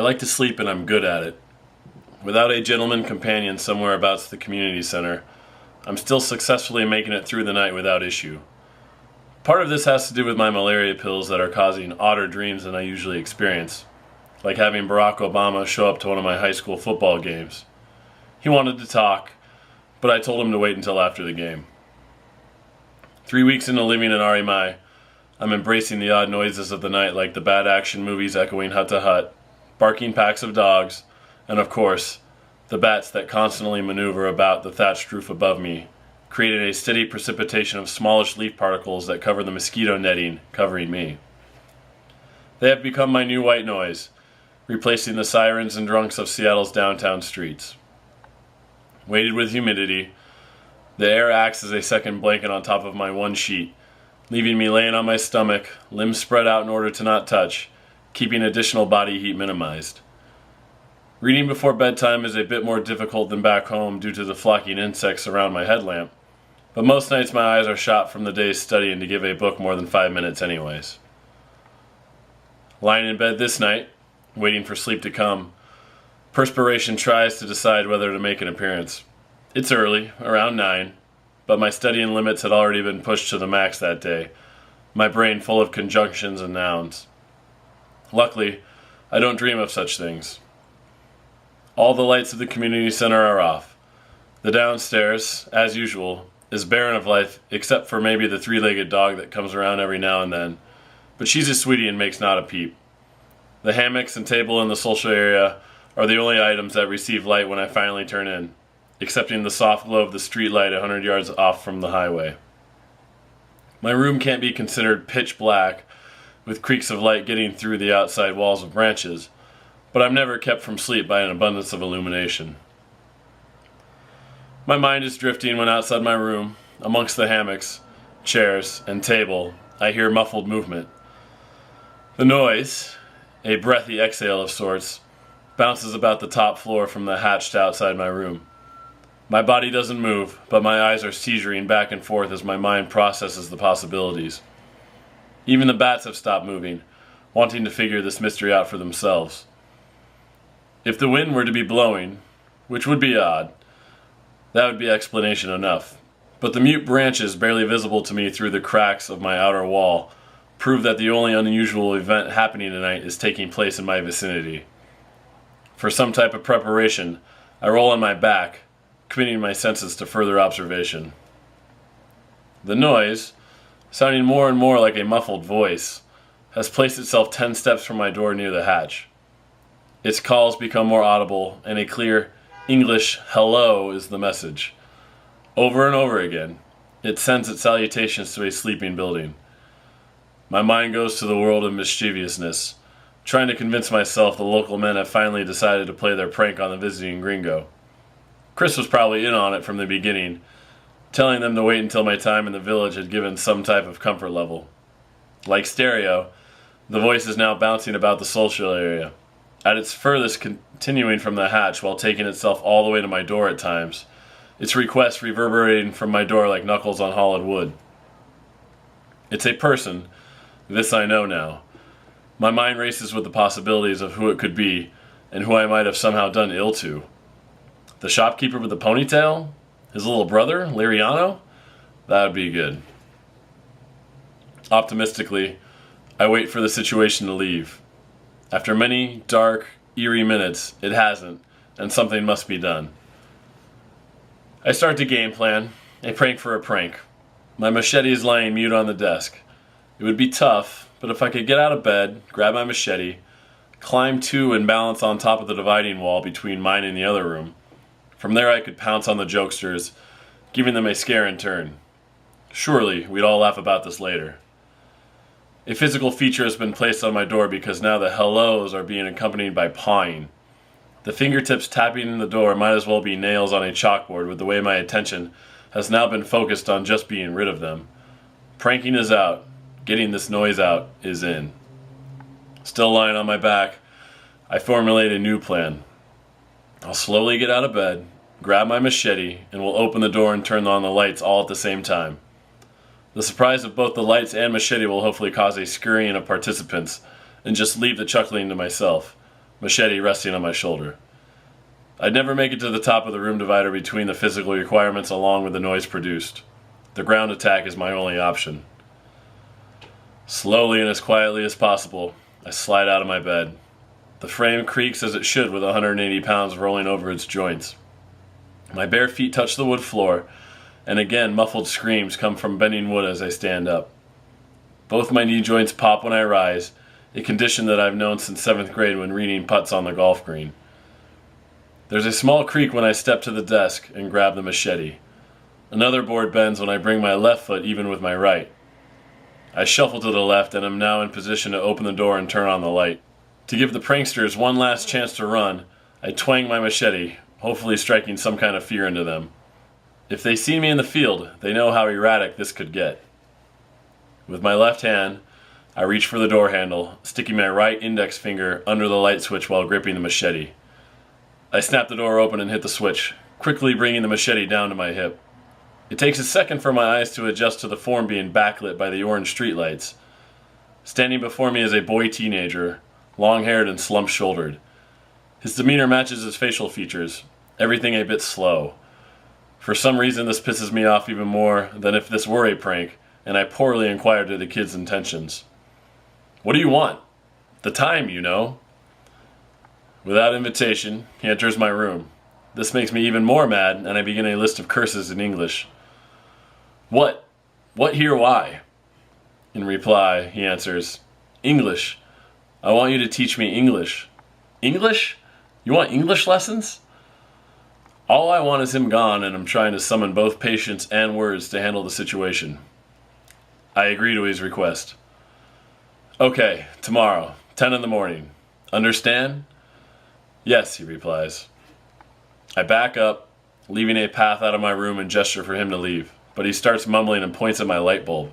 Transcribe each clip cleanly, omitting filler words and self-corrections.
like to sleep and I'm good at it. Without a gentleman companion somewhere about the community center, I'm still successfully making it through the night without issue. Part of this has to do with my malaria pills that are causing odder dreams than I usually experience, like having Barack Obama show up to one of my high school football games. He wanted to talk, but I told him to wait until after the game. 3 weeks into living in RMI, I'm embracing the odd noises of the night like the bad action movies echoing hut to hut, barking packs of dogs, and of course, the bats that constantly maneuver about the thatched roof above me, creating a steady precipitation of smallish leaf particles that cover the mosquito netting covering me. They have become my new white noise, replacing the sirens and drunks of Seattle's downtown streets. Weighted with humidity, the air acts as a second blanket on top of my one sheet, leaving me laying on my stomach, limbs spread out in order to not touch, keeping additional body heat minimized. Reading before bedtime is a bit more difficult than back home due to the flocking insects around my headlamp, but most nights my eyes are shot from the day's studying to give a book more than 5 minutes anyways. Lying in bed this night, waiting for sleep to come, perspiration tries to decide whether to make an appearance. It's early, around 9, but my studying limits had already been pushed to the max that day, my brain full of conjunctions and nouns. Luckily, I don't dream of such things. All the lights of the community center are off. The downstairs, as usual, is barren of life except for maybe the three-legged dog that comes around every now and then, but she's a sweetie and makes not a peep. The hammocks and table in the social area are the only items that receive light when I finally turn in, excepting the soft glow of the street light 100 yards off from the highway. My room can't be considered pitch black, with creaks of light getting through the outside walls of branches, but I'm never kept from sleep by an abundance of illumination. My mind is drifting when outside my room, amongst the hammocks, chairs, and table, I hear muffled movement. The noise, a breathy exhale of sorts, bounces about the top floor from the hatch outside my room. My body doesn't move, but my eyes are seizuring back and forth as my mind processes the possibilities. Even the bats have stopped moving, wanting to figure this mystery out for themselves. If the wind were to be blowing, which would be odd, that would be explanation enough. But the mute branches barely visible to me through the cracks of my outer wall prove that the only unusual event happening tonight is taking place in my vicinity. For some type of preparation, I roll on my back, committing my senses to further observation. The noise, sounding more and more like a muffled voice, has placed itself 10 steps from my door near the hatch. Its calls become more audible, and a clear English hello is the message. Over and over again, it sends its salutations to a sleeping building. My mind goes to the world of mischievousness, trying to convince myself the local men have finally decided to play their prank on the visiting Gringo. Chris was probably in on it from the beginning, telling them to wait until my time in the village had given some type of comfort level. Like stereo, the voice is now bouncing about the social area, at its furthest continuing from the hatch while taking itself all the way to my door at times, its request reverberating from my door like knuckles on hollowed wood. It's a person, this I know now. My mind races with the possibilities of who it could be and who I might have somehow done ill to. The shopkeeper with the ponytail? His little brother, Liriano? That would be good. Optimistically, I wait for the situation to leave. After many dark, eerie minutes, it hasn't, and something must be done. I start to game plan, a prank for a prank. My machete is lying mute on the desk. It would be tough, but if I could get out of bed, grab my machete, climb to and balance on top of the dividing wall between mine and the other room, from there I could pounce on the jokesters, giving them a scare in turn. Surely, we'd all laugh about this later. A physical feature has been placed on my door because now the hellos are being accompanied by pawing. The fingertips tapping in the door might as well be nails on a chalkboard with the way my attention has now been focused on just being rid of them. Pranking is out. Getting this noise out is in. Still lying on my back, I formulate a new plan. I'll slowly get out of bed, grab my machete, and will open the door and turn on the lights all at the same time. The surprise of both the lights and machete will hopefully cause a scurrying of participants, and just leave the chuckling to myself, machete resting on my shoulder. I'd never make it to the top of the room divider between the physical requirements along with the noise produced. The ground attack is my only option. Slowly and as quietly as possible, I slide out of my bed. The frame creaks as it should with 180 pounds rolling over its joints. My bare feet touch the wood floor, and again muffled screams come from bending wood as I stand up. Both my knee joints pop when I rise, a condition that I've known since 7th grade when reading putts on the golf green. There's a small creak when I step to the desk and grab the machete. Another board bends when I bring my left foot even with my right. I shuffle to the left and am now in position to open the door and turn on the light. To give the pranksters one last chance to run, I twang my machete, hopefully striking some kind of fear into them. If they see me in the field, they know how erratic this could get. With my left hand, I reach for the door handle, sticking my right index finger under the light switch while gripping the machete. I snap the door open and hit the switch, quickly bringing the machete down to my hip. It takes a second for my eyes to adjust to the form being backlit by the orange streetlights. Standing before me is a boy teenager, long-haired and slump-shouldered. His demeanor matches his facial features, everything a bit slow. For some reason this pisses me off even more than if this were a prank, and I poorly inquired to the kid's intentions. "What do you want?" "The time, you know." Without invitation, he enters my room. This makes me even more mad, and I begin a list of curses in English. What? What here why?" In reply, he answers, "English. I want you to teach me English." "English? You want English lessons?" All I want is him gone, and I'm trying to summon both patience and words to handle the situation. I agree to his request. "Okay, tomorrow, 10 in the morning. Understand?" "Yes," he replies. I back up, leaving a path out of my room and gesture for him to leave, but he starts mumbling and points at my light bulb.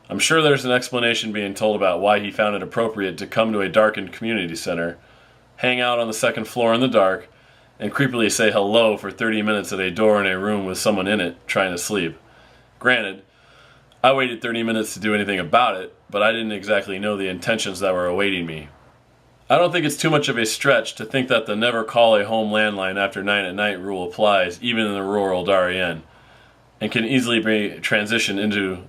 I'm sure there's an explanation being told about why he found it appropriate to come to a darkened community center, hang out on the second floor in the dark, and creepily say hello for 30 minutes at a door in a room with someone in it trying to sleep. Granted, I waited 30 minutes to do anything about it, but I didn't exactly know the intentions that were awaiting me. I don't think it's too much of a stretch to think that the never call a home landline after 9 at night rule applies even in the rural Darien, and can easily be transitioned into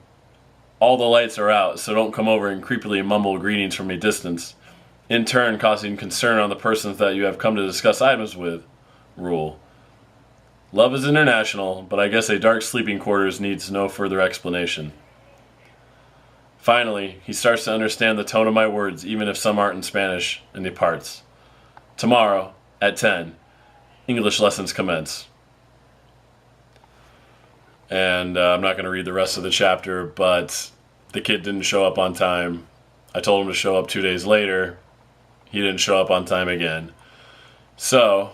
all the lights are out, so don't come over and creepily mumble greetings from a distance, in turn causing concern on the persons that you have come to discuss items with rule. Love is international, but I guess a dark sleeping quarters needs no further explanation. Finally, he starts to understand the tone of my words, even if some aren't in Spanish, and departs. Tomorrow, at 10, English lessons commence. And I'm not going to read the rest of the chapter, but the kid didn't show up on time. I told him to show up 2 days later. He didn't show up on time again. So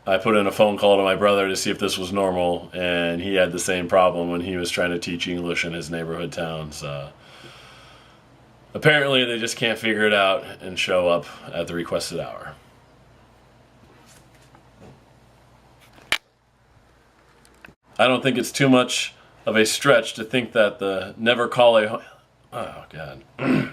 I put in a phone call to my brother to see if this was normal, and he had the same problem when he was trying to teach English in his neighborhood towns. Apparently they just can't figure it out and show up at the requested hour. I don't think it's too much of a stretch to think that the never call a... Oh, God.